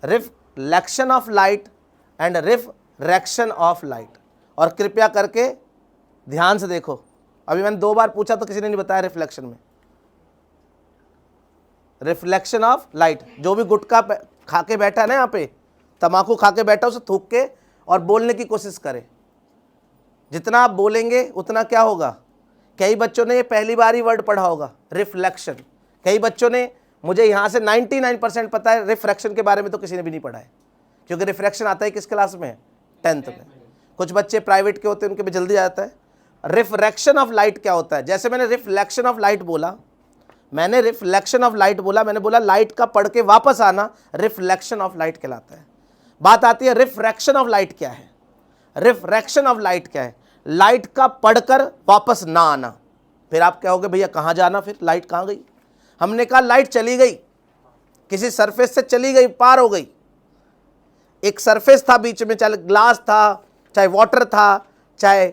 Reflection of light and refraction of light. और कृपया करके ध्यान से देखो, अभी मैंने 2 बार पूछा तो किसी ने नहीं बताया रिफ्लेक्शन में। रिफ्लेक्शन ऑफ लाइट, जो भी गुटखा खा के बैठा है ना यहाँ पे, तम्बाकू खा के बैठा, उसे थूक के और बोलने की कोशिश करे। जितना आप बोलेंगे उतना क्या होगा। कई बच्चों ने ये पहली बार ही वर्ड पढ़ा होगा, रिफ्लेक्शन। कई बच्चों ने, मुझे यहाँ से 99% पता है, रिफ्रैक्शन के बारे में तो किसी ने भी नहीं पढ़ा है, क्योंकि रिफ्रैक्शन आता है किस क्लास में, 10th में। कुछ बच्चे प्राइवेट के होते हैं, उनके में जल्दी आ जाता है। रिफ्रैक्शन ऑफ लाइट क्या होता है, जैसे मैंने रिफ्लेक्शन ऑफ लाइट बोला, मैंने रिफ्लेक्शन ऑफ लाइट बोला, मैंने बोला लाइट का पढ़ के वापस आना रिफ्लेक्शन ऑफ लाइट कहलाता है। बात आती है रिफ्रैक्शन ऑफ लाइट क्या है। रिफ्रैक्शन ऑफ लाइट क्या है, लाइट का पढ़कर वापस ना आना। फिर आप कहोगे भैया कहाँ जाना, फिर लाइट कहाँ गई। हमने कहा लाइट चली गई, किसी सरफेस से चली गई, पार हो गई। एक सरफेस था बीच में, चाहे ग्लास था, चाहे वाटर था, चाहे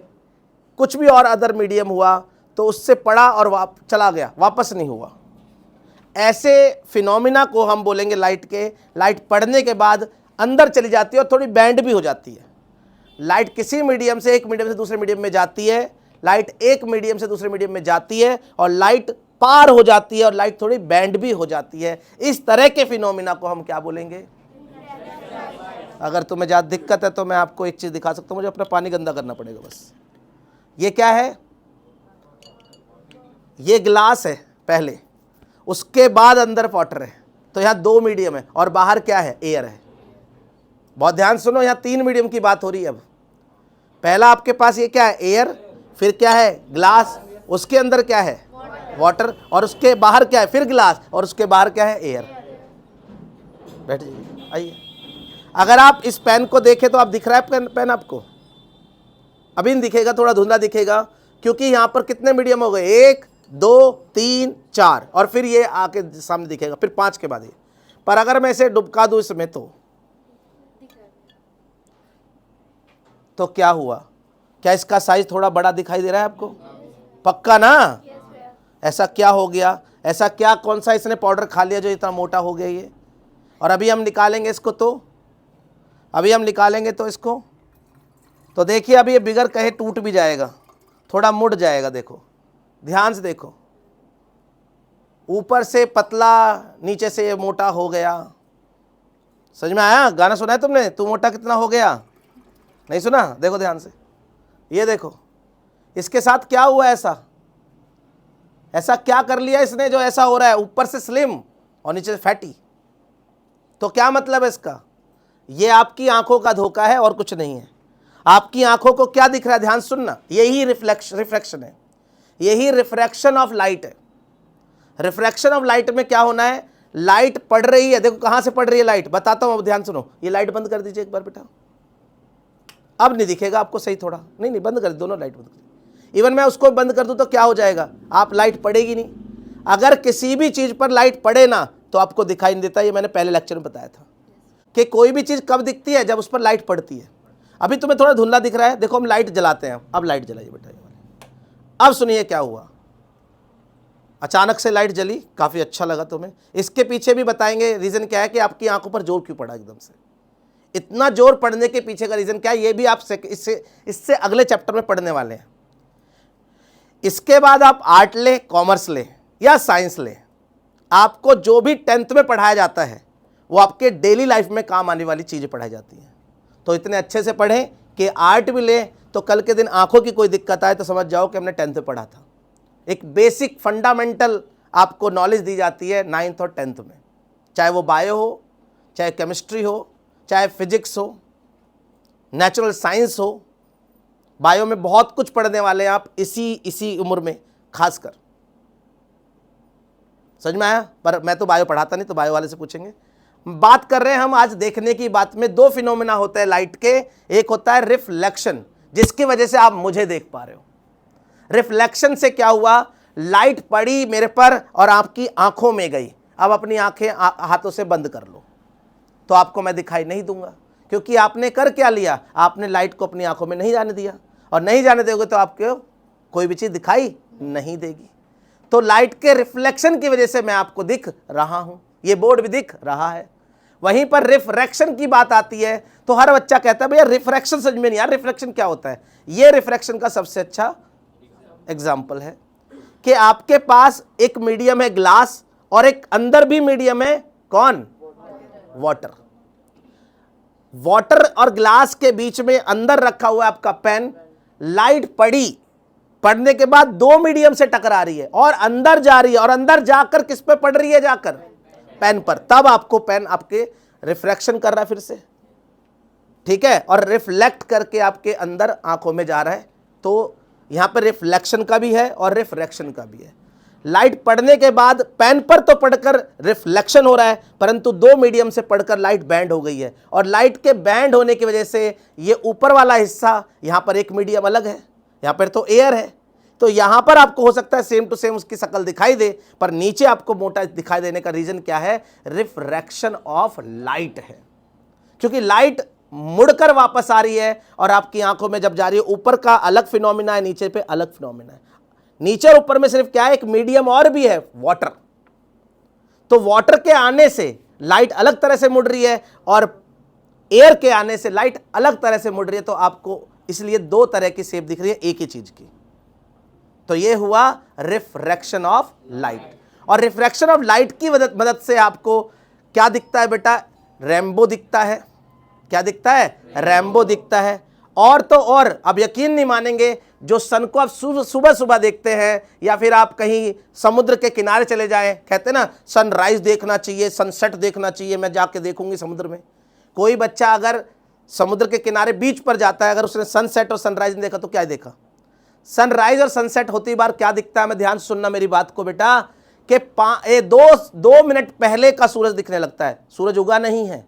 कुछ भी और अदर मीडियम हुआ, तो उससे पड़ा और चला गया, वापस नहीं हुआ। ऐसे फिनोमिना को हम बोलेंगे लाइट के। लाइट पढ़ने के बाद अंदर चली जाती है और थोड़ी बैंड भी हो जाती है। लाइट किसी मीडियम से एक मीडियम से दूसरे मीडियम में जाती है, लाइट एक मीडियम से दूसरे मीडियम में जाती है और लाइट पार हो जाती है और लाइट थोड़ी बैंड भी हो जाती है। इस तरह के फिनोमिना को हम क्या बोलेंगे। अगर तुम्हें ज़्यादा दिक्कत है तो मैं आपको एक चीज़ दिखा सकता हूँ, मुझे अपना पानी गंदा करना पड़ेगा बस। ये क्या है, ये ग्लास है पहले, उसके बाद अंदर वाटर है, तो यहाँ 2 मीडियम है और बाहर क्या है, एयर है। बहुत ध्यान सुनो, यहाँ 3 मीडियम की बात हो रही है। अब पहला आपके पास ये क्या है, एयर, फिर क्या है, ग्लास, उसके अंदर क्या है, वाटर, और उसके बाहर क्या है, फिर ग्लास, और उसके बाहर क्या है, एयर। बैठ जाइए, आइए। अगर आप इस पेन को देखें तो आप दिख रहा है पेन आपको, अभी नहीं दिखेगा, थोड़ा धुंधला दिखेगा, क्योंकि यहाँ पर कितने मीडियम हो गए, 1 2 3 4, और फिर ये आके सामने दिखेगा, फिर 5 के बाद ये। पर अगर मैं इसे डुबका दूं इसमें तो क्या हुआ, क्या इसका साइज थोड़ा बड़ा दिखाई दे रहा है आपको, पक्का ना। ऐसा क्या हो गया, ऐसा क्या, कौन सा इसने पाउडर खा लिया जो इतना मोटा हो गया ये। और अभी हम निकालेंगे इसको, तो अभी हम निकालेंगे तो इसको, तो देखिए अभी ये बिगर कहे टूट भी जाएगा, थोड़ा मुड़ जाएगा। देखो ध्यान से देखो, ऊपर से पतला, नीचे से ये मोटा हो गया। समझ में आया, गाना सुना है तुमने, तू मोटा कितना हो गया, नहीं सुना। देखो ध्यान से, ये देखो इसके साथ क्या हुआ, ऐसा क्या कर लिया इसने जो ऐसा हो रहा है, ऊपर से स्लिम और नीचे से फैटी। तो क्या मतलब है इसका, ये आपकी आंखों का धोखा है और कुछ नहीं है। आपकी आंखों को क्या दिख रहा है, ध्यान सुनना, यही रिफ्लेक्शन है, यही रिफ्रैक्शन ऑफ लाइट है। रिफ्रैक्शन ऑफ लाइट में क्या होना है, लाइट पड़ रही है, देखो कहां से पड़ रही है लाइट, बताता हूं, अब ध्यान सुनो। ये लाइट बंद कर दीजिए एक बार बेटा, अब नहीं दिखेगा आपको सही, थोड़ा नहीं बंद कर, दोनों लाइट बंद कर। इवन मैं उसको बंद कर दूं तो क्या हो जाएगा, आप लाइट पड़ेगी नहीं। अगर किसी भी चीज पर लाइट पड़े ना तो आपको दिखाई नहीं देता। ये मैंने पहले लेक्चर में बताया था कि कोई भी चीज कब दिखती है, जब उस पर लाइट पड़ती है। अभी तुम्हें थोड़ा धुंधला दिख रहा है, देखो हम लाइट जलाते हैं, अब लाइट जलाइए बेटा। अब सुनिए क्या हुआ, अचानक से लाइट जली, काफी अच्छा लगा तुम्हें। इसके पीछे भी बताएंगे रीजन क्या है कि आपकी आंखों पर जोर क्यों पड़ा एकदम से। इतना जोर पड़ने के पीछे का रीजन क्या है, ये भी आप इससे अगले चैप्टर में पढ़ने वाले हैं। इसके बाद आप आर्ट ले, कॉमर्स ले या साइंस ले, आपको जो भी 10th में पढ़ाया जाता है वो आपके डेली लाइफ में काम आने वाली चीजें पढ़ाई जाती हैं। तो इतने अच्छे से पढ़ें कि आर्ट भी ले तो कल के दिन आंखों की कोई दिक्कत आए तो समझ जाओ कि हमने 10th में पढ़ा था। एक बेसिक फंडामेंटल आपको नॉलेज दी जाती है 9th और 10th में, चाहे वो बायो हो, चाहे केमिस्ट्री हो, चाहे फिजिक्स हो, नेचुरल साइंस हो। बायो में बहुत कुछ पढ़ने वाले हैं आप इसी उम्र में खासकर। समझ में आया, पर मैं तो बायो पढ़ाता नहीं, तो बायो वाले से पूछेंगे। बात कर रहे हैं हम आज देखने की बात में, 2 फिनोमेना होते हैं लाइट के। एक होता है रिफ्लेक्शन, जिसकी वजह से आप मुझे देख पा रहे हो। रिफ्लेक्शन से क्या हुआ, लाइट पड़ी मेरे पर और आपकी आंखों में गई। अब अपनी आंखें हाथों से बंद कर लो तो आपको मैं दिखाई नहीं दूंगा, क्योंकि आपने कर क्या लिया, आपने लाइट को अपनी आंखों में नहीं जाने दिया, और नहीं जाने दोगे तो आपको कोई भी चीज दिखाई नहीं देगी। तो लाइट के रिफ्लेक्शन की वजह से मैं आपको दिख रहा हूं, ये बोर्ड भी दिख रहा है। वहीं पर रिफ्रैक्शन की बात आती है तो हर बच्चा कहता है भैया रिफ्रैक्शन समझ में नहीं यार, रिफ्रैक्शन क्या होता है। ये रिफ्रैक्शन का सबसे अच्छा एग्जाम्पल है कि आपके पास एक मीडियम है ग्लास और एक अंदर भी मीडियम है कौन, वाटर। वाटर और ग्लास के बीच में अंदर रखा हुआ है आपका पेन, लाइट पड़ी, पढ़ने के बाद दो मीडियम से टकरा रही है और अंदर जा रही है और अंदर जाकर किस पे पड़ रही है, जाकर पेन पर, तब आपको पेन आपके रिफ्रैक्शन कर रहा है फिर से, ठीक है, और रिफ्लेक्ट करके आपके अंदर आंखों में जा रहा है। तो यहां पर रिफ्लेक्शन का भी है और रिफ्रैक्शन का भी है। लाइट पड़ने के बाद पेन पर तो पड़कर रिफ्लेक्शन हो रहा है, परंतु दो मीडियम से पड़कर लाइट बैंड हो गई है और लाइट के बैंड होने की वजह से ये ऊपर वाला हिस्सा, यहां पर एक मीडियम अलग है, यहां पर तो एयर है, तो यहां पर आपको हो सकता है सेम टू सेम उसकी शक्ल दिखाई दे, पर नीचे आपको मोटा दिखाई देने का रीजन क्या है, रिफ्रैक्शन ऑफ लाइट है, क्योंकि लाइट मुड़कर वापस आ रही है और आपकी आंखों में जब जा रही है, ऊपर का अलग फिनोमिना है, नीचे पे अलग फिनोमिना है। नीचे और ऊपर में सिर्फ क्या है, एक मीडियम और भी है, वाटर। तो वाटर के आने से लाइट अलग तरह से मुड़ रही है और एयर के आने से लाइट अलग तरह से मुड़ रही है, तो आपको इसलिए दो तरह की शेप दिख रही है एक ही चीज की। तो ये हुआ रिफ्रैक्शन ऑफ लाइट। और रिफ्रैक्शन ऑफ लाइट की मदद से आपको क्या दिखता है बेटा, रेनबो दिखता है। क्या दिखता है, रेनबो दिखता है। और तो और अब यकीन नहीं मानेंगे, जो सन को आप सुबह सुबह देखते हैं या फिर आप कहीं समुद्र के किनारे चले जाएं, कहते हैं ना सनराइज देखना चाहिए, सनसेट देखना चाहिए, मैं जाके देखूंगी समुद्र में। कोई बच्चा अगर समुद्र के किनारे बीच पर जाता है, अगर उसने सनसेट और सनराइज नहीं देखा तो क्या देखा, सनराइज और सनसेट होती बार क्या दिखता है, मैं ध्यान से सुनना मेरी बात को बेटा, कि दो मिनट पहले का सूरज दिखने लगता है। सूरज उगा नहीं है,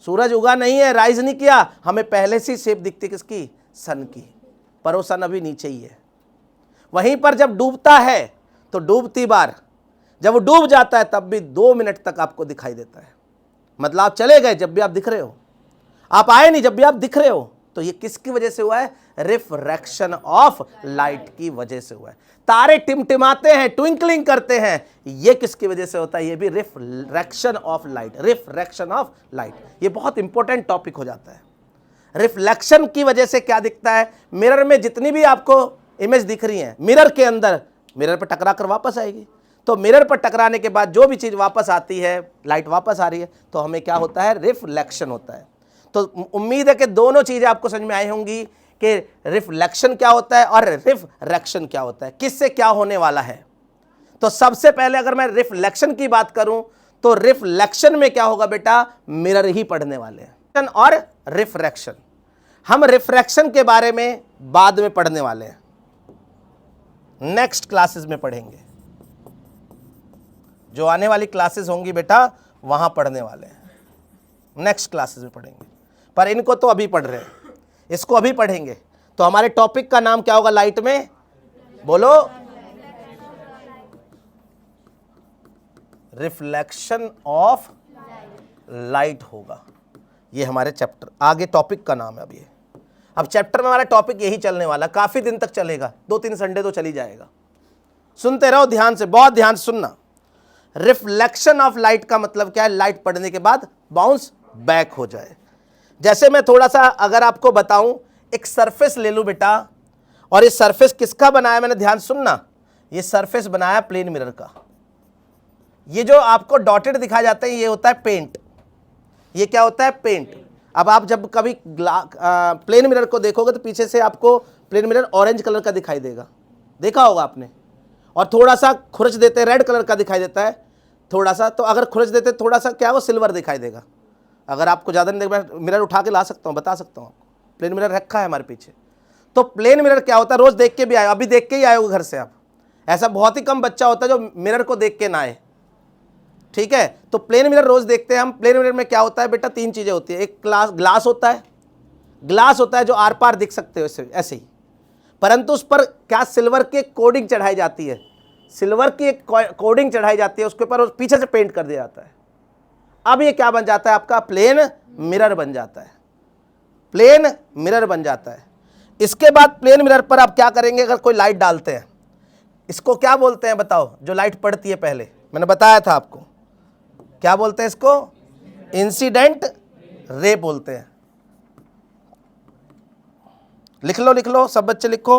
सूरज उगा नहीं है, राइज नहीं किया, हमें पहले से शेप दिखती किसकी, सन की, पर वो सन अभी नीचे ही है। वहीं पर जब डूबता है तो डूबती बार जब वो डूब जाता है तब भी 2 मिनट तक आपको दिखाई देता है। मतलब आप चले गए जब भी आप दिख रहे हो, आप आए नहीं जब भी आप दिख रहे हो। तो ये किसकी वजह से हुआ है, रिफ्रैक्शन ऑफ लाइट की वजह से हुआ है। तारे टिमटिमाते हैं, ट्विंकलिंग करते हैं, ये किसकी वजह से होता है, ये भी refraction of light, refraction of light. ये बहुत इंपॉर्टेंट टॉपिक हो जाता है। रिफ्लेक्शन की वजह से क्या दिखता है, मिरर में जितनी भी आपको इमेज दिख रही है, मिरर के अंदर, मिरर पर टकरा कर वापस आएगी। तो मिरर पर टकराने के बाद जो भी चीज वापस आती है, लाइट वापस आ रही है, तो हमें क्या होता है, रिफ्लेक्शन होता है। तो उम्मीद है कि दोनों चीजें आपको समझ में आई होंगी कि रिफ्लेक्शन क्या होता है और रिफ्रैक्शन क्या होता है, किससे क्या होने वाला है। तो सबसे पहले अगर मैं रिफ्लेक्शन की बात करूं तो रिफ्लेक्शन में क्या होगा बेटा, मिरर ही पढ़ने वाले हैं। और रिफ्रैक्शन, हम रिफ्रैक्शन के बारे में बाद में पढ़ने वाले हैं, नेक्स्ट क्लासेस में पढ़ेंगे, जो आने वाली क्लासेस होंगी बेटा वहां पढ़ने वाले हैं, नेक्स्ट क्लासेस में पढ़ेंगे। पर इनको तो अभी पढ़ रहे हैं, इसको अभी पढ़ेंगे। तो हमारे टॉपिक का नाम क्या होगा लाइट में, बोलो, रिफ्लेक्शन ऑफ लाइट होगा। ये हमारे चैप्टर, आगे टॉपिक का नाम है अभी। अब चैप्टर में हमारा टॉपिक यही चलने वाला, काफी दिन तक चलेगा, 2-3 संडे तो चली जाएगा। सुनते रहो ध्यान से, बहुत ध्यान से सुनना। रिफ्लेक्शन ऑफ लाइट का मतलब क्या है, लाइट पड़ने के बाद बाउंस बैक हो जाए। जैसे मैं थोड़ा सा अगर आपको बताऊं, एक सरफेस ले लूं बेटा, और ये सरफेस किसका बनाया, मैंने ध्यान सुनना, ये सरफेस बनाया प्लेन मिरर का। ये जो आपको डॉटेड दिखाया जाता है ये होता है पेंट, ये क्या होता है, पेंट। अब आप जब कभी प्लेन मिरर को देखोगे तो पीछे से आपको प्लेन मिरर ऑरेंज कलर का दिखाई देगा, देखा होगा आपने, और थोड़ा सा खुरच देते रेड कलर का दिखाई देता है थोड़ा सा, तो अगर खुरच देते थोड़ा सा क्या वो सिल्वर दिखाई देगा। अगर आपको ज़्यादा नहीं देख, मिरर उठा के ला सकता हूँ, बता सकता हूँ आपको, प्लेन मिरर रखा है हमारे पीछे। तो प्लेन मिरर क्या होता है, रोज़ देख के भी आए, अभी देख के ही आए हो घर से आप, ऐसा बहुत ही कम बच्चा होता है जो मिरर को देख के ना आए, ठीक है। तो प्लेन मिरर रोज़ देखते हैं हम। प्लेन मिरर में क्या होता है बेटा, 3 चीज़ें होती है, एक ग्लास होता है, ग्लास होता है जो आर पार दिख सकते हो ऐसे ही, परंतु उस पर क्या सिल्वर की कोडिंग चढ़ाई जाती है, सिल्वर की एक कोडिंग चढ़ाई जाती है, उसके ऊपर पीछे से पेंट कर दिया जाता है। अब ये क्या बन जाता है आपका, प्लेन मिरर बन जाता है, प्लेन मिरर बन जाता है। इसके बाद प्लेन मिरर पर आप क्या करेंगे, अगर कोई लाइट डालते हैं, इसको क्या बोलते हैं बताओ, जो लाइट पड़ती है पहले मैंने बताया था आपको, क्या बोलते हैं इसको, इंसिडेंट रे बोलते हैं। लिख लो सब बच्चे लिखो।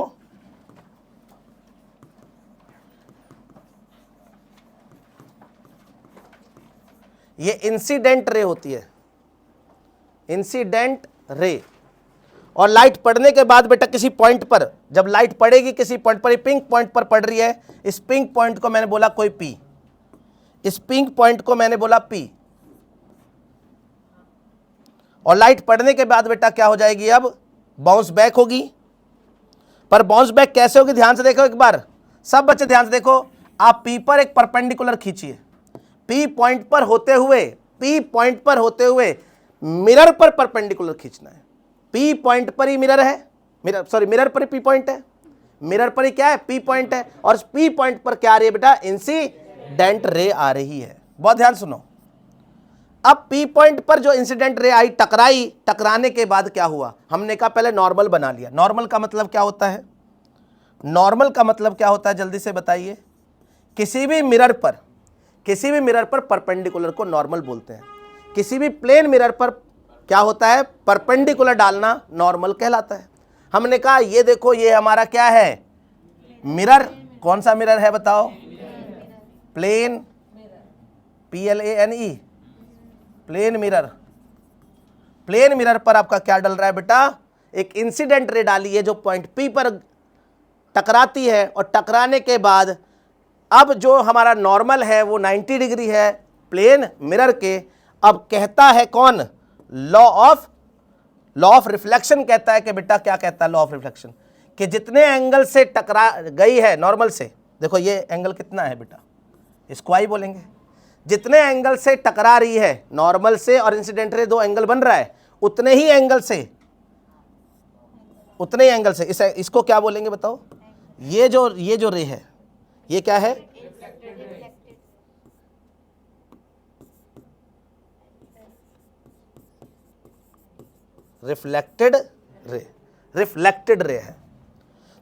ये इंसिडेंट रे होती है, इंसिडेंट रे। और लाइट पड़ने के बाद बेटा किसी पॉइंट पर, जब लाइट पड़ेगी किसी पॉइंट पर, पिंक पॉइंट पर पड़ रही है, इस पिंक पॉइंट को मैंने बोला कोई पी, इस पिंक पॉइंट को मैंने बोला पी। और लाइट पड़ने के बाद बेटा क्या हो जाएगी, अब बाउंस बैक होगी। पर बाउंस बैक कैसे होगी, ध्यान से देखो एक बार, सब बच्चे ध्यान से देखो। आप पी पर एक परपेंडिकुलर खींचिए, पी पॉइंट पर होते हुए, पी पॉइंट पर होते हुए मिरर पर परपेंडिकुलर खींचना है। पी पॉइंट पर ही मिरर है, मिरर पर ही पी पॉइंट है, मिरर पर ही क्या है, पी पॉइंट है। और पी पॉइंट पर क्या आ रही है बेटा, इंसिडेंट रे आ रही है। बहुत ध्यान सुनो। अब पी पॉइंट पर जो इंसिडेंट रे आई, टकराई, टकराने के बाद क्या हुआ, हमने कहा पहले नॉर्मल बना लिया। नॉर्मल का मतलब क्या होता है, नॉर्मल का मतलब क्या होता है, जल्दी से बताइए। किसी भी मिरर पर परपेंडिकुलर को नॉर्मल बोलते हैं। किसी भी प्लेन मिरर पर क्या होता है, परपेंडिकुलर डालना नॉर्मल कहलाता है। हमने कहा ये देखो, ये हमारा क्या है, मिरर। कौन सा मिरर है बताओ, plane, PLANE, plane mirror. Plane mirror पर आपका क्या डल रहा है बेटा, एक इंसिडेंट रे डाली है जो पॉइंट P पर टकराती है। और टकराने के बाद अब जो हमारा नॉर्मल है वो 90 डिग्री है प्लेन मिरर के। अब कहता है कौन, लॉ ऑफ रिफ्लेक्शन कहता है कि बेटा, क्या कहता है लॉ ऑफ रिफ्लेक्शन, कि जितने एंगल से टकरा गई है नॉर्मल से, देखो ये एंगल कितना है बेटा, इसको आई बोलेंगे। जितने एंगल से टकरा रही है नॉर्मल से और इंसिडेंट रे, दो एंगल बन रहा है, उतने ही एंगल से इसको क्या बोलेंगे बताओ। ये जो रे है, ये क्या है, रिफ्लेक्टेड रे है।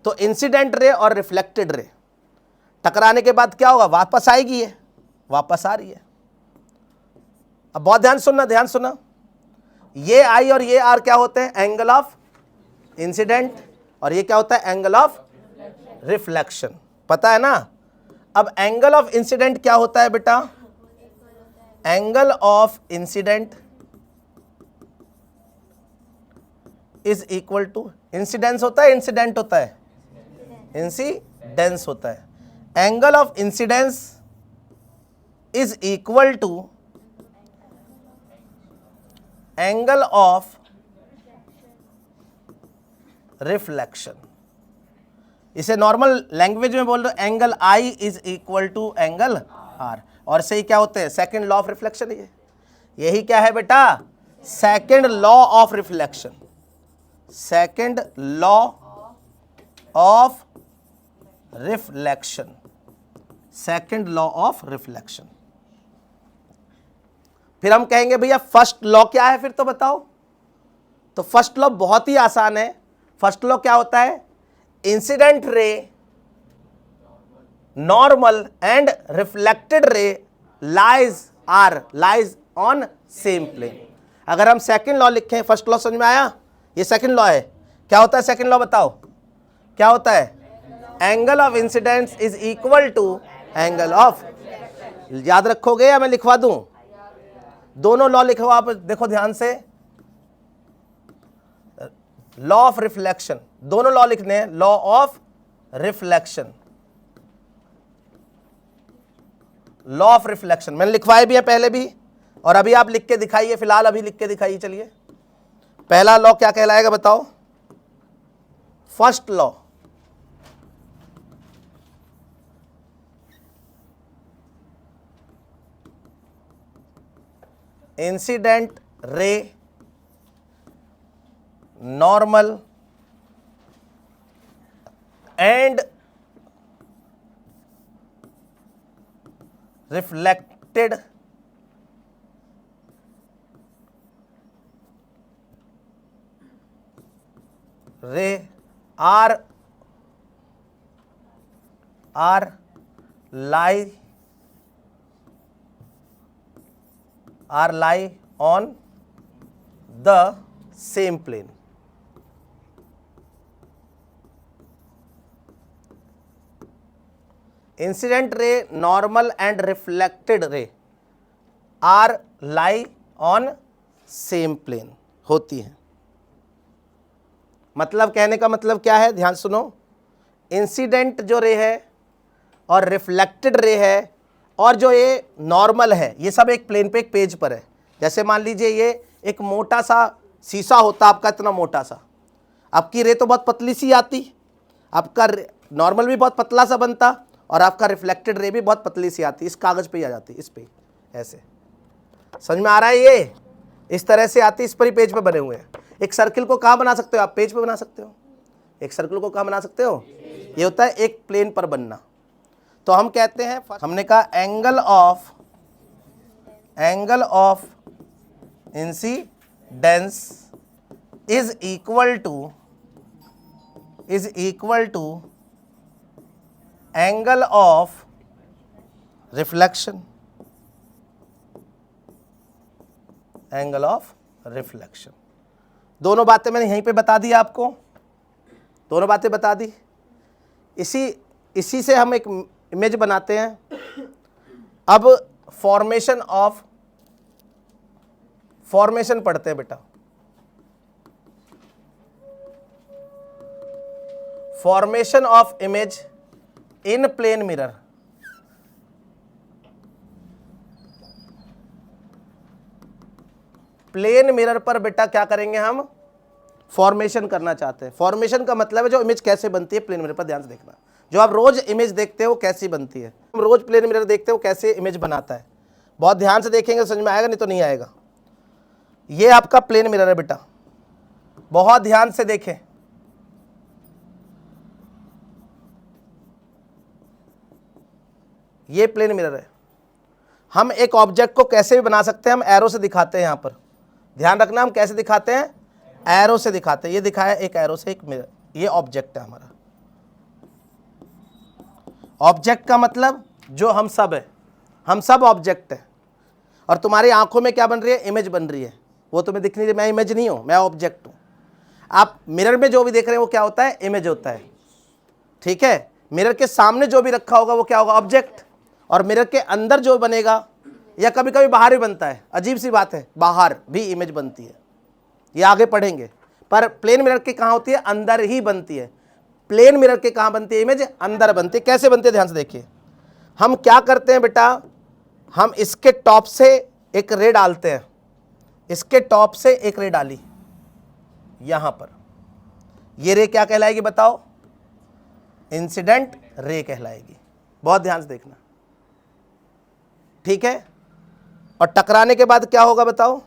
तो इंसिडेंट रे और रिफ्लेक्टेड रे टकराने के बाद क्या होगा, वापस आएगी, ये वापस आ रही है। अब बहुत ध्यान सुनना, ये आई और ये आर क्या होते हैं, एंगल ऑफ इंसिडेंट, और ये क्या होता है, एंगल ऑफ रिफ्लेक्शन। पता है ना। अब एंगल ऑफ इंसिडेंट क्या होता है बेटा, angle of incident is equal to, incidence होता है, इंसिडेंट होता है, इंसिडेंस होता है। Angle of incidence is equal to angle of reflection. इसे नॉर्मल लैंग्वेज में बोल रहे, angle I is equal to angle R. और सही क्या होते हैं, सेकेंड लॉ ऑफ रिफ्लेक्शन। यही क्या है बेटा, second law of reflection, second law of reflection, second law of reflection. फिर हम कहेंगे भैया फर्स्ट लॉ क्या है, फिर तो बताओ। तो फर्स्ट लॉ बहुत ही आसान है। फर्स्ट लॉ क्या होता है, incident ray, normal and reflected ray lies on same plane. अगर हम सेकंड लॉ लिखें, फर्स्ट लॉ समझ में आया, ये सेकंड लॉ है। क्या होता है सेकंड लॉ, बताओ क्या होता है, angle of incidence is equal to angle of, याद रखोगे या मैं लिखवा दूं, दोनों लॉ लिखो आप, देखो ध्यान से। लॉ ऑफ रिफ्लेक्शन, दोनों लॉ लिखने हैं, law of reflection, law of reflection मैंने लिखवाए भी है पहले भी, और अभी आप लिख के दिखाइए, फिलहाल अभी लिख के दिखाइए। चलिए पहला लॉ क्या कहलाएगा बताओ, first law, incident ray, normal and reflected ray are lie on the same plane. Incident ray, normal and reflected ray are lie on same plane होती है। मतलब कहने का मतलब क्या है, ध्यान सुनो। इंसिडेंट जो रे है और रिफ्लेक्टेड रे है और जो ये नॉर्मल है, ये सब एक प्लेन पे, एक पेज पर है। जैसे मान लीजिए ये एक मोटा सा शीशा होता आपका, इतना मोटा सा, आपकी रे तो बहुत पतली सी आती, आपका नॉर्मल भी बहुत पतला सा बनता और आपका रिफ्लेक्टेड रे भी बहुत पतली सी आती, इस कागज़ पे ही आ जाती, इस पे ऐसे। समझ में आ रहा है? ये इस तरह से आती, इस पर ही पेज पे बने हुए हैं। एक सर्किल को कहाँ बना सकते हो आप? पेज पे बना सकते हो। एक सर्किल को कहाँ बना सकते हो? ये होता है एक प्लेन पर बनना। तो हम कहते हैं, हमने कहा angle of incidence is equal to angle of reflection. Angle of reflection, दोनों बातें मैंने यहीं पे बता दी आपको, दोनों बातें बता दी। इसी से हम एक इमेज बनाते हैं। अब फॉर्मेशन पढ़ते हैं बेटा। Formation of image in plane mirror. Plane mirror पर बेटा क्या करेंगे हम? फॉर्मेशन करना चाहते हैं। फॉर्मेशन का मतलब है जो इमेज कैसे बनती है प्लेन मिरर पर। ध्यान से देखना, जो आप रोज इमेज देखते हो कैसी बनती है, हम रोज प्लेन मिरर देखते हो कैसे इमेज बनाता है। बहुत ध्यान से देखेंगे समझ में आएगा, नहीं तो नहीं आएगा। ये आपका प्लेन मिरर है बेटा, बहुत ध्यान से देखें। ये प्लेन मिरर है। हम एक ऑब्जेक्ट को कैसे भी बना सकते हैं, हम एरो से दिखाते हैं। यहां पर ध्यान रखना, हम कैसे दिखाते हैं? एरो से दिखाते हैं। ये दिखाया एक एरो से, एक मिरर, ये ऑब्जेक्ट है हमारा। ऑब्जेक्ट का मतलब जो हम सब है, हम सब ऑब्जेक्ट है। और तुम्हारी आंखों में क्या बन रही है? इमेज बन रही है। वो तुम्हें दिख नहीं रही, मैं इमेज नहीं हूं, मैं ऑब्जेक्ट हूं। आप मिरर में जो भी देख रहे हैं वो क्या होता है? इमेज होता है। ठीक है, मिरर के सामने जो भी रखा होगा वो क्या होगा? ऑब्जेक्ट। और मिरर के अंदर जो बनेगा, या कभी कभी बाहर भी बनता है, अजीब सी बात है, बाहर भी इमेज बनती है, ये आगे पढ़ेंगे। पर प्लेन मिरर के कहाँ होती है? अंदर ही बनती है। प्लेन मिरर के कहाँ बनती है इमेज? अंदर बनती है। कैसे बनती है ध्यान से देखिए। हम क्या करते हैं बेटा, हम इसके टॉप से एक रे डालते हैं, इसके टॉप से एक रे डाली यहां पर, ये रे क्या कहलाएगी बताओ? इंसिडेंट रे कहलाएगी। बहुत ध्यान से देखना, ठीक है। और टकराने के बाद क्या होगा बताओ?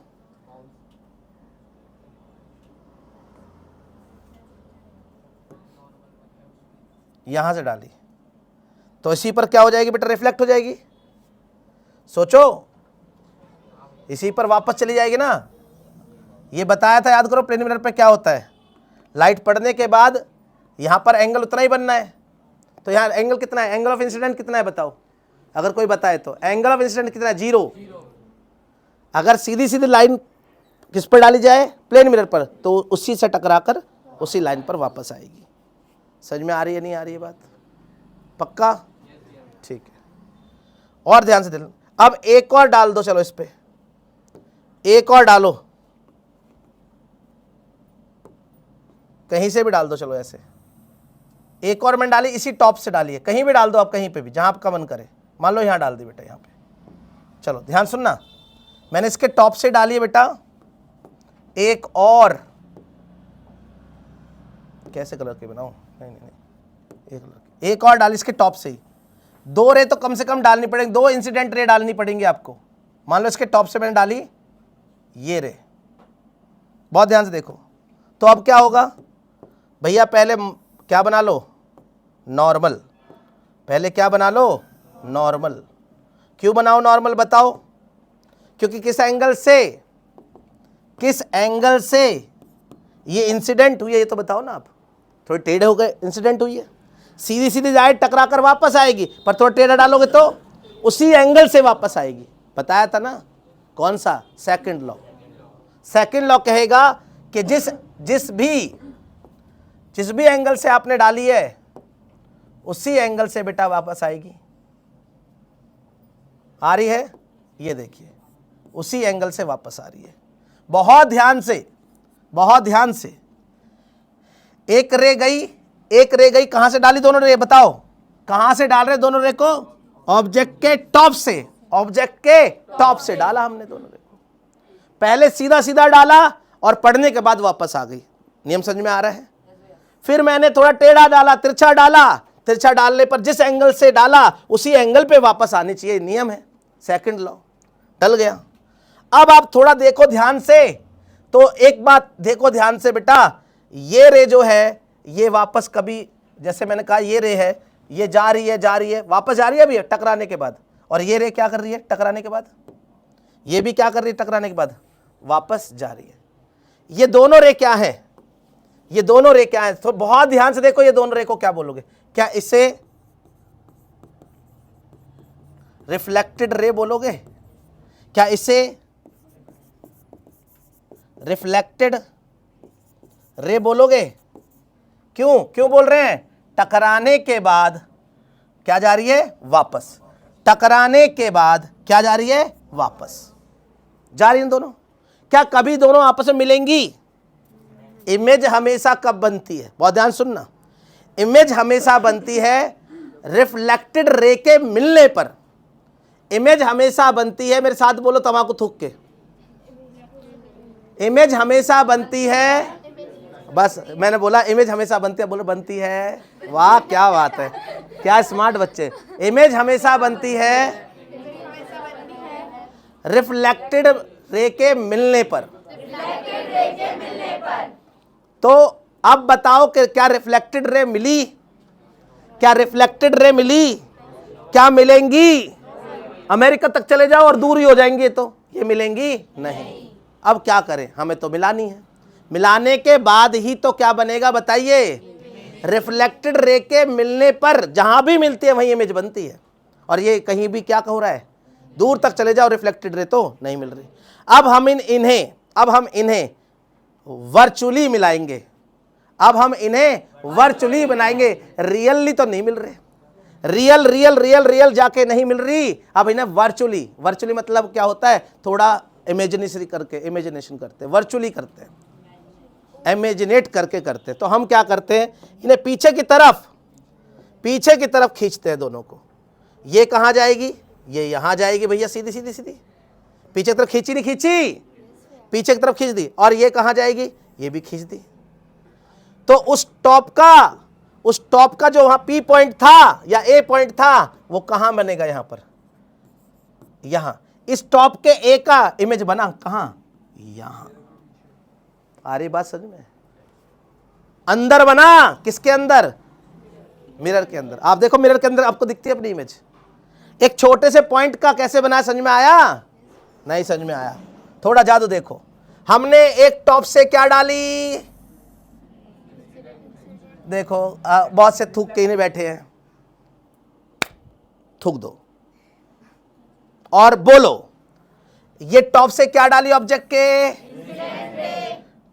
यहां से डाली तो इसी पर क्या हो जाएगी बेटा? रिफ्लेक्ट हो जाएगी। सोचो, इसी पर वापस चली जाएगी ना। ये बताया था, याद करो, प्लेन मिरर पे क्या होता है? लाइट पड़ने के बाद यहां पर एंगल उतना ही बनना है। तो यहां एंगल कितना है? एंगल ऑफ इंसिडेंट कितना है बताओ? अगर कोई बताए तो एंगल ऑफ इंसिडेंट कितना है? 0। अगर सीधी सीधी लाइन किस पर डाली जाए? प्लेन मिरर पर, तो उसी से टकराकर उसी लाइन पर वापस आएगी। समझ में आ रही है नहीं आ रही है बात? पक्का? ठीक है, और ध्यान से देखो। अब एक और डाल दो, चलो इस पे एक और डालो, कहीं से भी डाल दो, चलो ऐसे एक और मैंने डाली, इसी टॉप से डाली है, कहीं भी डाल दो आप, कहीं पे भी जहां आपका मन करे। मान लो यहां डाल दी बेटा, यहां पे। चलो ध्यान सुनना, मैंने इसके टॉप से डाली है बेटा एक और, कैसे कलर की बनाऊं? नहीं, एक और डाली इसके टॉप से ही। 2 रे तो कम से कम डालनी पड़ेगी, 2 इंसिडेंट रे डालनी पड़ेंगी आपको। मान लो इसके टॉप से मैंने डाली ये रे, बहुत ध्यान से देखो। तो अब क्या होगा भैया? पहले क्या बना लो? नॉर्मल। पहले क्या बना लो? नॉर्मल। क्यों बनाओ नॉर्मल बताओ? क्योंकि किस एंगल से ये इंसिडेंट हुई है, ये तो बताओ ना आप। थोड़ी टेढ़े हो गए, इंसिडेंट हुई है। सीधी सीधी जाए टकरा कर वापस आएगी, पर थोड़ा टेढ़ा डालोगे तो उसी एंगल से वापस आएगी। बताया था ना, कौन सा? Second law. सेकंड लॉ कहेगा कि जिस भी एंगल से आपने डाली है उसी एंगल से बेटा वापस आएगी। आ रही है? ये देखिए, उसी एंगल से वापस आ रही है। बहुत ध्यान से, बहुत ध्यान से। एक रे गई, कहां से डाली दोनों रे? बताओ कहां से डाल रहे दोनों रे को? ऑब्जेक्ट के टॉप से, ऑब्जेक्ट के टॉप से डाला हमने दोनों रे को। पहले सीधा सीधा डाला और पढ़ने के बाद वापस आ गई। नियम समझ में आ रहा है? फिर मैंने थोड़ा टेढ़ा डाला, तिरछा डाला, तिरछा डालने पर जिस एंगल से डाला उसी एंगल पे वापस आनी चाहिए। नियम है, सेकंड लॉ। डल गया। अब आप थोड़ा देखो ध्यान से, तो एक बात देखो ध्यान से बेटा, ये रे जो है ये वापस कभी, जैसे मैंने कहा ये रे है, ये जा रही है, वापस जा रही है अभी टकराने के बाद, और ये रे क्या कर रही है टकराने के बाद? ये भी क्या कर रही है टकराने के बाद? वापस जा रही है। ये दोनों रे क्या है? ये दोनों रे क्या है? तो बहुत ध्यान से देखो, ये दोनों रे को क्या बोलोगे? क्या इसे रिफ्लेक्टेड रे बोलोगे? क्या इसे रिफ्लेक्टेड रे बोलोगे? क्यों बोल रहे हैं? टकराने के बाद क्या जा रही है? वापस। टकराने के बाद क्या जा रही है? वापस जा रही है दोनों। क्या कभी दोनों आपस में मिलेंगी? इमेज हमेशा कब बनती है? बहुत ध्यान सुनना। इमेज हमेशा बनती है रिफ्लेक्टेड रे के मिलने पर। इमेज हमेशा बनती है, मेरे साथ बोलो तम्बाकू थूक के। इमेज हमेशा बनती है, बस मैंने बोला इमेज हमेशा बनती है, बोलो बनती है। वाह क्या बात है, क्या स्मार्ट बच्चे। इमेज हमेशा बनती है रिफ्लेक्टेड रे के मिलने पर। तो अब बताओ कि क्या रिफ्लेक्टेड रे मिली? क्या रिफ्लेक्टेड रे मिली? क्या मिलेंगी? अमेरिका तक चले जाओ और दूर ही हो जाएंगे, तो ये मिलेंगी नहीं। अब क्या करें? हमें तो मिलानी है। मिलाने के बाद ही तो क्या बनेगा बताइए? रिफ्लेक्टेड रे के मिलने पर जहां भी मिलती है वहीं इमेज बनती है। और ये कहीं भी क्या हो रहा है? दूर तक चले जाओ, रिफ्लेक्टेड रे तो नहीं मिल रही। अब हम इन्हें वर्चुअली मिलाएंगे। अब हम इन्हें वर्चुअली बनाएंगे। रियली तो नहीं मिल रहे, रियल जाके नहीं मिल रही। अब इन्हें वर्चुअली मतलब क्या होता है? थोड़ा इमेजिनेशन करते, वर्चुअली करते हैं, इमेजिनेट करके करते। तो हम क्या करते हैं? इन्हें पीछे की तरफ खींचते हैं दोनों को। ये कहाँ जाएगी? ये यहाँ जाएगी भैया, सीधी पीछे की तरफ खींची नहीं खींची? पीछे की तरफ खींच दी। और ये कहाँ जाएगी? ये भी खींच दी। तो उस टॉप का जो वहां P पॉइंट था या A पॉइंट था, वो कहां बनेगा? यहां पर, यहां इस टॉप के A का इमेज बना कहां? यहां। आ रही बात समझ में? अंदर बना। किसके अंदर? मिरर के अंदर। आप देखो मिरर के अंदर आपको दिखती है अपनी इमेज। एक छोटे से पॉइंट का कैसे बना? समझ में आया? नहीं समझ में आया? थोड़ा जादू देखो। हमने एक टॉप से क्या डाली? देखो बहुत से थूक के ही नहीं बैठे हैं, थूक दो और बोलो, ये टॉप से क्या डाली ऑब्जेक्ट के?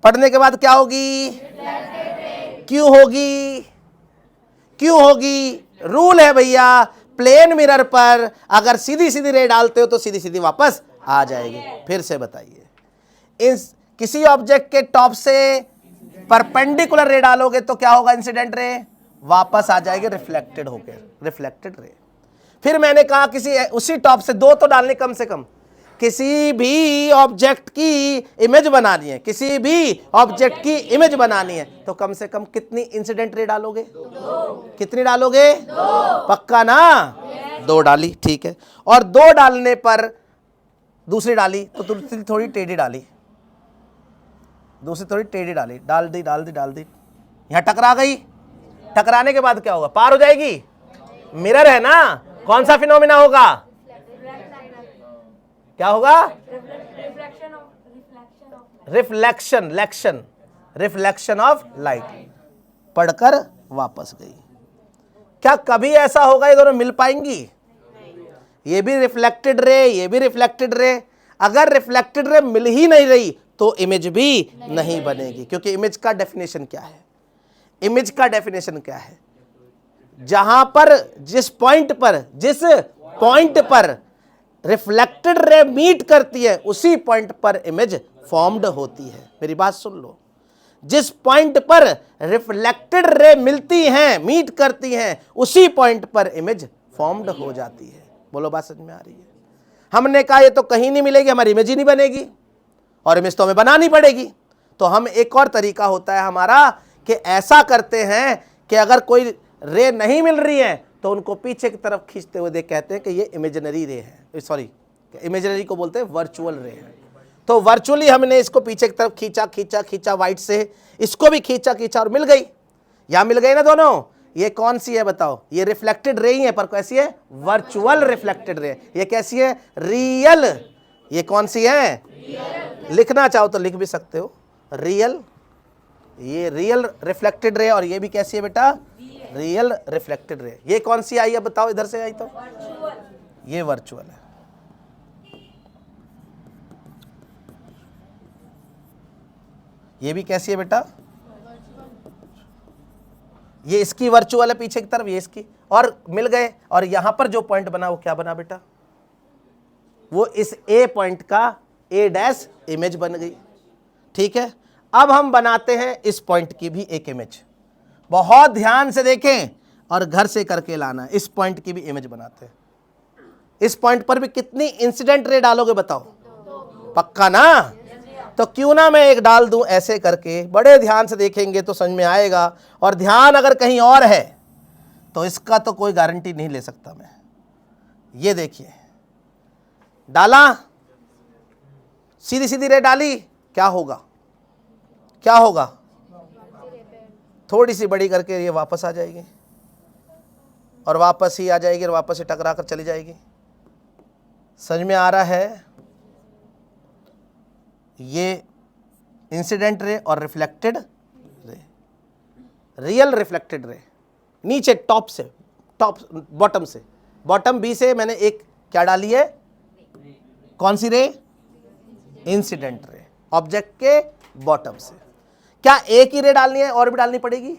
पढ़ने के बाद क्या होगी? क्यों होगी? रूल है भैया, प्लेन मिरर पर अगर सीधी रे डालते हो तो सीधी वापस आ जाएगी। फिर से बताइए, किसी ऑब्जेक्ट के टॉप से परपेंडिकुलर रे डालोगे तो क्या होगा? इंसिडेंट रे वापस आ जाएगी, रिफ्लेक्टेड रे। फिर मैंने कहा उसी टॉप से दो तो डालने कम से कम। किसी भी ऑब्जेक्ट की इमेज बनानी है, तो कम से कम कितनी इंसिडेंट रे डालोगे? कितनी डालोगे? पक्का ना? 2 डाली, ठीक है। और 2 डालने पर दूसरी डाली तो दूसरी थोड़ी टेढ़ी डाली, डाल दी। यहां टकरा गई। टकराने के बाद क्या होगा? पार हो जाएगी। मिरर है ना, कौन सा फिनोमिना होगा? क्या होगा? Reflection of light. पढ़कर वापस गई। क्या कभी ऐसा होगा ये दोनों मिल पाएंगी? ये भी रिफ्लेक्टेड रे, ये भी रिफ्लेक्टेड रे। अगर रिफ्लेक्टेड रे मिल ही नहीं रही तो इमेज भी नहीं बनेगी, क्योंकि इमेज का डेफिनेशन क्या है? इमेज का डेफिनेशन क्या है? जहां पर जिस पॉइंट पर रिफ्लेक्टेड रे मीट करती है उसी पॉइंट पर इमेज फॉर्म्ड होती है। मेरी बात सुन लो, जिस पॉइंट पर रिफ्लेक्टेड रे मिलती हैं, मीट करती हैं, उसी पॉइंट पर इमेज फॉर्म्ड हो जाती है। बोलो बात समझ में आ रही है? हमने कहा ये तो कहीं नहीं मिलेगी, हमारी इमेज ही नहीं बनेगी, और इमेज तो हमें बनानी पड़ेगी। तो हम एक और तरीका होता है हमारा कि ऐसा करते हैं कि अगर कोई रे नहीं मिल रही है तो उनको पीछे की तरफ खींचते हुए देख कहते हैं कि ये इमेजिनरी रे है, सॉरी इमेजिनरी को बोलते हैं वर्चुअल रे है। तो वर्चुअली हमने इसको पीछे की तरफ खींचा वाइट से, इसको भी खींचा और मिल गई। या मिल गई ना दोनों? ये कौन सी है बताओ? ये रिफ्लेक्टेड रे ही है, पर कैसी है? Virtual reflected ray. ये कैसी है? रियल। ये कौन सी है? लिखना चाहो तो लिख भी सकते हो, रियल। ये रियल रिफ्लेक्टेड रे, और ये भी कैसी है बेटा? Real reflected ray. ये कौन सी आई है बताओ? इधर से आई तो ये वर्चुअल है। ये भी कैसी है बेटा? ये इसकी वर्चुअल है पीछे की तरफ, ये इसकी, और मिल गए। और यहां पर जो पॉइंट बना वो क्या बना बेटा? वो इस ए पॉइंट का ए डैश इमेज बन गई। ठीक है, अब हम बनाते हैं इस पॉइंट की भी एक इमेज। बहुत ध्यान से देखें और घर से करके लाना। इस पॉइंट की भी इमेज बनाते हैं। इस पॉइंट पर भी कितनी इंसिडेंट रे डालोगे बताओ? पक्का ना? तो क्यों ना मैं एक डाल दूं ऐसे करके, बड़े ध्यान से देखेंगे तो समझ में आएगा। और ध्यान अगर कहीं और है तो इसका तो कोई गारंटी नहीं ले सकता मैं। ये देखिए, डाला, सीधी सीधी रे डाली, क्या होगा? क्या होगा? थोड़ी सी बड़ी करके ये वापस आ जाएगी, और वापस ही आ जाएगी, और वापस ही टकरा कर चली जाएगी। समझ में आ रहा है? ये इंसिडेंट रे और reflected ray, real reflected ray. नीचे टॉप से, बॉटम से, बॉटम बी से मैंने एक क्या डाली है? कौन सी रे? इंसिडेंट रे, ऑब्जेक्ट के बॉटम से। क्या एक ही रे डालनी है, और भी डालनी पड़ेगी?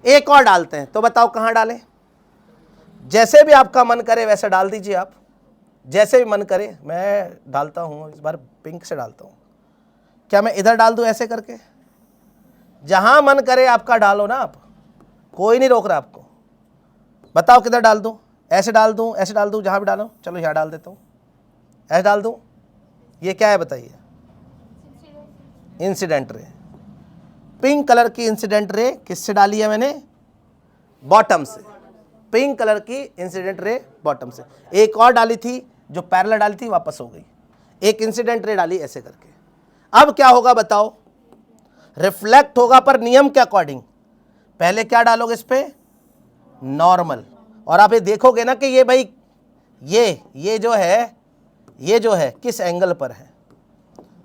एक और डालते हैं, तो बताओ कहां डालें? जैसे भी आपका मन करे वैसे डाल दीजिए आप, जैसे भी मन करे। मैं डालता हूं, इस बार पिंक से डालता हूं। क्या मैं इधर डाल दूं ऐसे करके? जहां मन करे आपका डालो ना आप, कोई नहीं रोक रहा आपको। बताओ किधर डाल दूं? ऐसे डाल दूं, ऐसे डाल दूं, जहां भी डालो। चलो यहां डाल देता हूं, ऐसे डाल दूं। ये क्या है बताइए? Incident ray. पिंक कलर की इंसिडेंट रे किससे डाली है मैंने? बॉटम से। पिंक कलर की इंसिडेंट रे बॉटम से। एक और डाली थी जो पैरेलल डाली थी, वापस हो गई। एक इंसिडेंट रे डाली ऐसे करके। अब क्या होगा बताओ? रिफ्लेक्ट होगा, पर नियम के अकॉर्डिंग। पहले क्या डालोगे इस पे? नॉर्मल। और आप ये देखोगे ना कि ये भाई ये जो है किस एंगल पर है?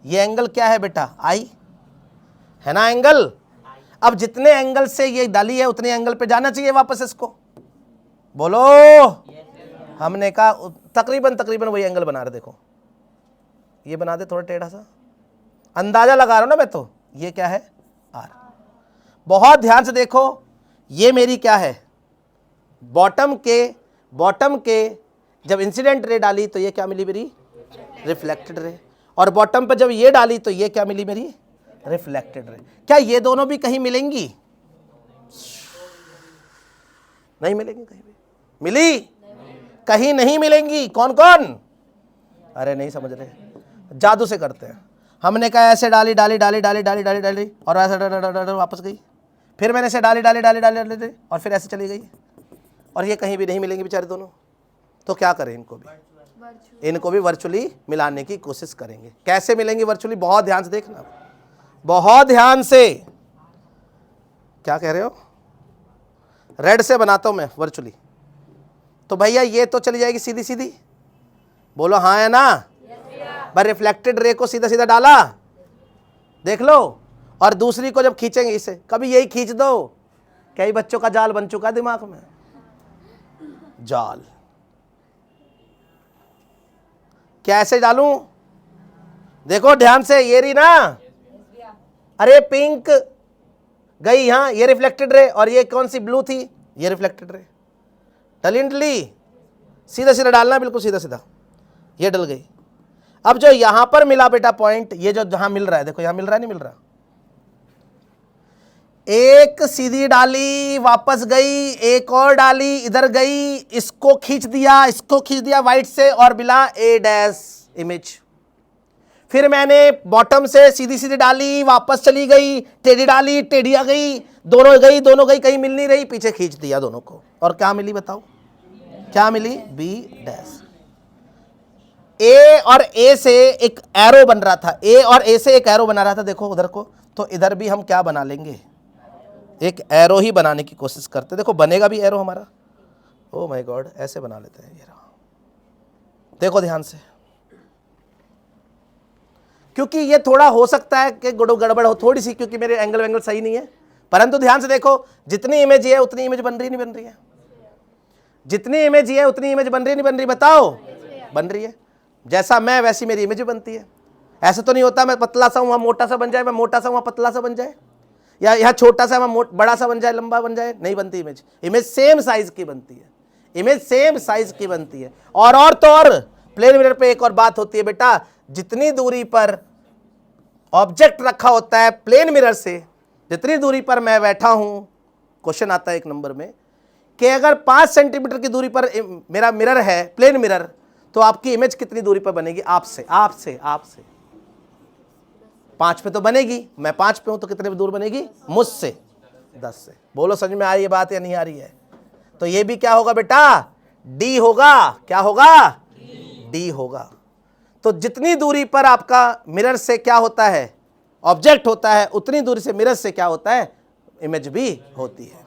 ये एंगल क्या है बेटा? आई है ना एंगल। अब जितने एंगल से ये डाली है उतने एंगल पे जाना चाहिए वापस इसको। बोलो। हमने कहा तकरीबन वही एंगल बना रहे। देखो ये बना दे थोड़ा टेढ़ा सा, अंदाजा लगा रहा हूं ना मैं। तो ये क्या है? आर। बहुत ध्यान से देखो, ये मेरी क्या है? बॉटम के जब इंसिडेंट रे डाली तो ये क्या मिली मेरी? Reflected ray. और बॉटम पर जब ये डाली तो ये क्या मिली मेरी? Reflected ray. क्या ये दोनों भी कहीं मिलेंगी? नहीं मिलेंगी कहीं भी। मिली? कहीं नहीं मिलेंगी। कौन कौन? अरे नहीं समझ रहे, जादू से करते हैं। हमने कहा ऐसे डाली और ऐसे वापस गई। फिर मैंने ऐसे डाली और फिर ऐसे चली गई, और ये कहीं भी नहीं मिलेंगी बेचारे दोनों। तो क्या करें? इनको भी वर्चुअली मिलाने की कोशिश करेंगे। कैसे मिलेंगी वर्चुअली? बहुत ध्यान से देखना, बहुत ध्यान से। क्या कह रहे हो? रेड से बनाता हूं मैं वर्चुअली। तो भैया ये तो चली जाएगी सीधी सीधी। बोलो हाँ है ना? पर रिफ्लेक्टेड रे को सीधा सीधा डाला, देख लो। और दूसरी को जब खींचेंगे इसे, कभी यही खींच दो। कई बच्चों का जाल बन चुका है दिमाग में। जाल क्या ऐसे डालूं? देखो ध्यान से, ये रही ना, अरे पिंक गई यहां, ये रिफ्लेक्टेड रे, और ये कौन सी ब्लू थी, ये रिफ्लेक्टेड रे। डली डली, सीधा सीधा डालना, बिल्कुल सीधा सीधा, ये डल गई। अब जो यहां पर मिला बेटा पॉइंट, ये जो जहां मिल रहा है, देखो यहां मिल रहा है नहीं मिल रहा, एक सीधी डाली वापस गई, एक और डाली इधर गई, इसको खींच दिया वाइट से और मिला ए डैश इमेज। फिर मैंने बॉटम से सीधी सीधी डाली, वापस चली गई, टेढ़ी डाली, टेढ़ी आ गई, दोनों गई, कहीं मिल नहीं रही, पीछे खींच दिया दोनों को, और क्या मिली बताओ, क्या मिली, बी डैश। ए और ए से एक एरो बन रहा था, ए और ए से एक एरो बना रहा था, देखो उधर को, तो इधर भी हम क्या बना लेंगे, एक एरो ही बनाने की कोशिश करते, देखो बनेगा भी एरो हमारा, ओ माय गॉड, ऐसे बना लेते हैं, ये रहा, देखो ध्यान से, क्योंकि ये थोड़ा हो सकता है कि गड़बड़ हो थोड़ी सी, क्योंकि मेरे एंगल वेंगल सही नहीं है, परंतु ध्यान से देखो, जितनी इमेज है उतनी इमेज बन रही नहीं बन रही है, जितनी इमेज है उतनी इमेज बन रही नहीं बन रही, बताओ, बन रही है। जैसा मैं वैसी मेरी इमेज बनती है। ऐसा तो नहीं होता मैं पतला सा हूं वहां मोटा सा बन जाए, मैं मोटा सा वहां पतला सा बन जाए, या यहाँ छोटा सा वहां बड़ा सा बन जाए, लंबा बन जाए, नहीं बनती इमेज। इमेज सेम साइज की बनती है, इमेज सेम साइज की बनती है। और तो और प्लेन मिरर पे एक और बात होती है बेटा, जितनी दूरी पर ऑब्जेक्ट रखा होता है प्लेन मिरर से, जितनी दूरी पर मैं बैठा हूं, क्वेश्चन आता है एक नंबर में कि अगर 5 सेंटीमीटर की दूरी पर मेरा मिरर है, प्लेन मिरर, तो आपकी इमेज कितनी दूरी पर बनेगी, आपसे 5 पे तो बनेगी, मैं 5 पे हूं तो कितने दूर बनेगी, मुझसे 10 से। बोलो समझ में आ रही है बात या नहीं आ रही है? तो ये भी क्या होगा बेटा, डी होगा, क्या होगा, डी होगा। तो जितनी दूरी पर आपका मिरर से क्या होता है, ऑब्जेक्ट होता है, उतनी दूरी से मिरर से क्या होता है, इमेज भी होती है,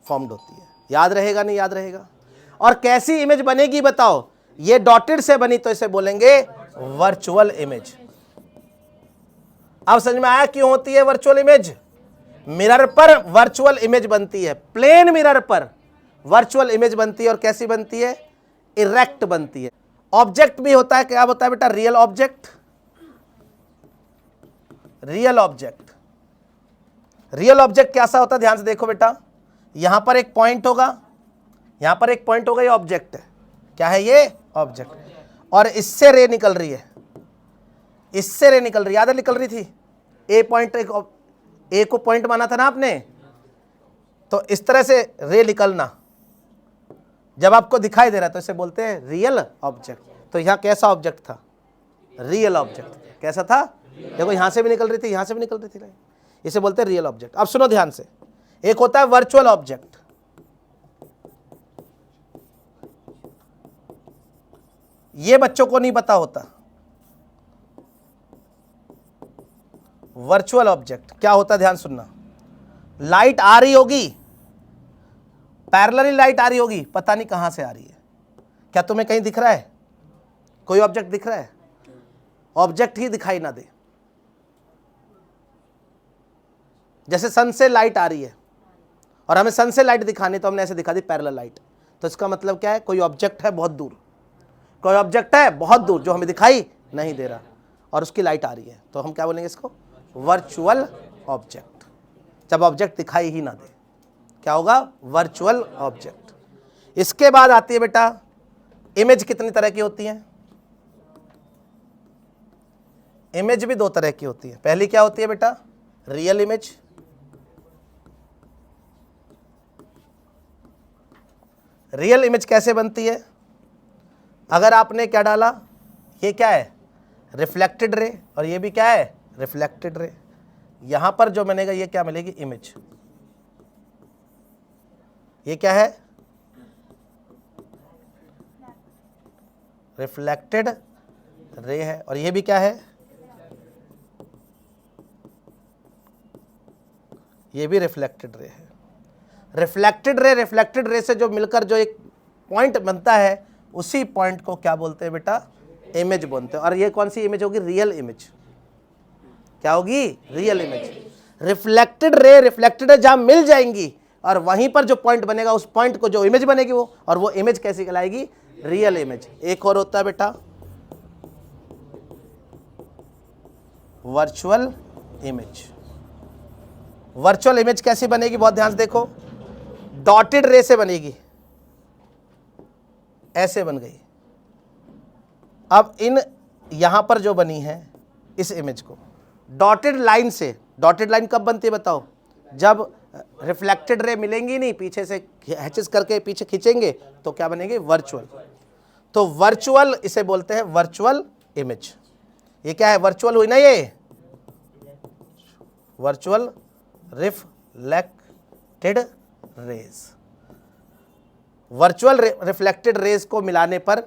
फॉर्म्ड होती है। याद रहेगा नहीं याद रहेगा? और कैसी इमेज बनेगी बताओ, ये डॉटेड से बनी तो इसे बोलेंगे वर्चुअल इमेज। अब समझ में आया क्यों होती है वर्चुअल इमेज? मिरर पर वर्चुअल इमेज बनती है, प्लेन मिरर पर वर्चुअल इमेज बनती है। और कैसी बनती है, इरेक्ट बनती है। ऑब्जेक्ट भी होता है, क्या होता है बेटा, real object. Real object, real object कैसा होता है, ध्यान से देखो बेटा, यहां पर एक पॉइंट होगा, यहां पर एक पॉइंट होगा, ये ऑब्जेक्ट है, क्या है ये, ऑब्जेक्ट। और इससे रे निकल रही है, इससे रे निकल रही है, याद है निकल रही थी, ए पॉइंट, ए को पॉइंट माना था ना आपने, तो इस तरह से रे निकलना जब आपको दिखाई दे रहा है तो इसे बोलते हैं रियल ऑब्जेक्ट। तो यहां कैसा ऑब्जेक्ट था, रियल ऑब्जेक्ट। कैसा था, देखो यहां से भी निकल रही थी, यहां से भी निकल रही थी, इसे बोलते हैं रियल ऑब्जेक्ट। अब सुनो ध्यान से, एक होता है वर्चुअल ऑब्जेक्ट, ये बच्चों को नहीं पता होता। वर्चुअल ऑब्जेक्ट क्या होता है, ध्यान सुनना, लाइट आ रही होगी, पैरेलली लाइट आ रही होगी, पता नहीं कहां से आ रही है। क्या तुम्हें कहीं दिख रहा है, कोई ऑब्जेक्ट दिख रहा है? ऑब्जेक्ट ही दिखाई ना दे। जैसे सन से लाइट आ रही है और हमें सन से लाइट दिखानी, तो हमने ऐसे दिखा दी पैरेलल लाइट, तो इसका मतलब क्या है, कोई ऑब्जेक्ट है बहुत दूर, कोई ऑब्जेक्ट है बहुत दूर जो हमें दिखाई नहीं दे रहा और उसकी लाइट आ रही है, तो हम क्या बोलेंगे इसको, वर्चुअल ऑब्जेक्ट। जब ऑब्जेक्ट दिखाई ही ना दे, क्या होगा, वर्चुअल ऑब्जेक्ट। इसके बाद आती है बेटा इमेज। कितनी तरह की होती है इमेज? भी 2 तरह की होती है। पहली क्या होती है बेटा, रियल इमेज। रियल इमेज कैसे बनती है, अगर आपने क्या डाला, ये क्या है, रिफ्लेक्टेड रे, और ये भी क्या है, रिफ्लेक्टेड रे, यहां पर जो बनेगा ये क्या मिलेगी, इमेज। ये क्या है, रिफ्लेक्टेड रे है, और ये भी क्या है, ये भी रिफ्लेक्टेड रे है। रिफ्लेक्टेड रे से जो मिलकर जो एक पॉइंट बनता है, उसी पॉइंट को क्या बोलते हैं बेटा, इमेज बोलते हैं। और ये कौन सी इमेज होगी, रियल इमेज। क्या होगी, रियल इमेज। रिफ्लेक्टेड रे जहां मिल जाएंगी और वहीं पर जो पॉइंट बनेगा, उस पॉइंट को जो इमेज बनेगी वो, और वो इमेज कैसी कहलाएगी, रियल इमेज। एक और होता है बेटा वर्चुअल इमेज। वर्चुअल इमेज कैसी बनेगी, बहुत ध्यान से देखो, डॉटेड रे से बनेगी, ऐसे बन गई। अब इन यहां पर जो बनी है इस इमेज को डॉटेड लाइन से, डॉटेड लाइन कब बनती है बताओ, जब रिफ्लेक्टेड रे मिलेंगी नहीं, पीछे से हैचेस करके पीछे खींचेंगे तो क्या बनेगी, वर्चुअल। तो वर्चुअल इसे बोलते हैं वर्चुअल इमेज। ये क्या है, वर्चुअल हुई ना, ये virtual reflected raise. Virtual reflected raise को मिलाने पर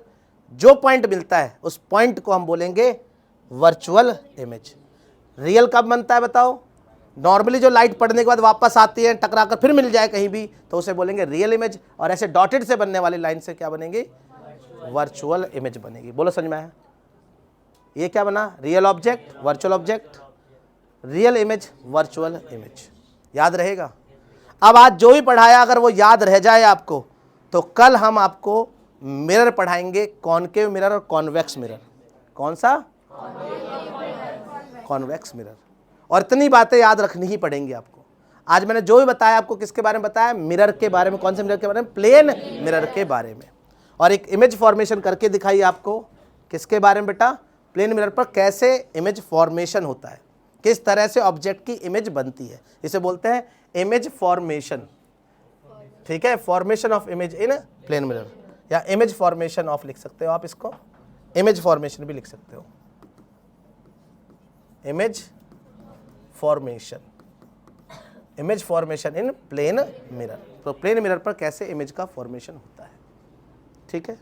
जो पॉइंट मिलता है उस पॉइंट को हम बोलेंगे वर्चुअल इमेज। रियल कब बनता है बताओ, नॉर्मली जो लाइट पड़ने के बाद वापस आती है, टकरा कर फिर मिल जाए कहीं भी, तो उसे बोलेंगे रियल इमेज। और ऐसे डॉटेड से बनने वाली लाइन से क्या बनेगी, वर्चुअल इमेज बनेगी। बोलो समझ में आया, ये क्या बना, real object virtual object, real image virtual image. याद रहेगा। अब आज जो भी पढ़ाया अगर वो याद रह जाए आपको, तो कल हम आपको मिरर पढ़ाएंगे, कॉनकेव मिरर और कॉन्वेक्स मिरर। कौन सा, कॉन्वेक्स मिरर। और इतनी बातें याद रखनी ही पड़ेंगी आपको। आज मैंने जो भी बताया आपको किसके बारे में बताया, मिरर के बारे में। कौन से मिरर के बारे में, प्लेन मिरर के बारे में। और एक इमेज फॉर्मेशन करके दिखाई आपको, किसके बारे में बेटा, प्लेन मिरर पर कैसे इमेज फॉर्मेशन होता है, किस तरह से ऑब्जेक्ट की इमेज बनती है, इसे बोलते हैं इमेज फॉर्मेशन। ठीक है, formation of image in plane mirror, या इमेज फॉर्मेशन ऑफ लिख सकते हो आप इसको, इमेज फॉर्मेशन भी लिख सकते हो, image formation, image formation in plane mirror. तो प्लेन मिरर पर कैसे इमेज का फॉर्मेशन होता है। ठीक है।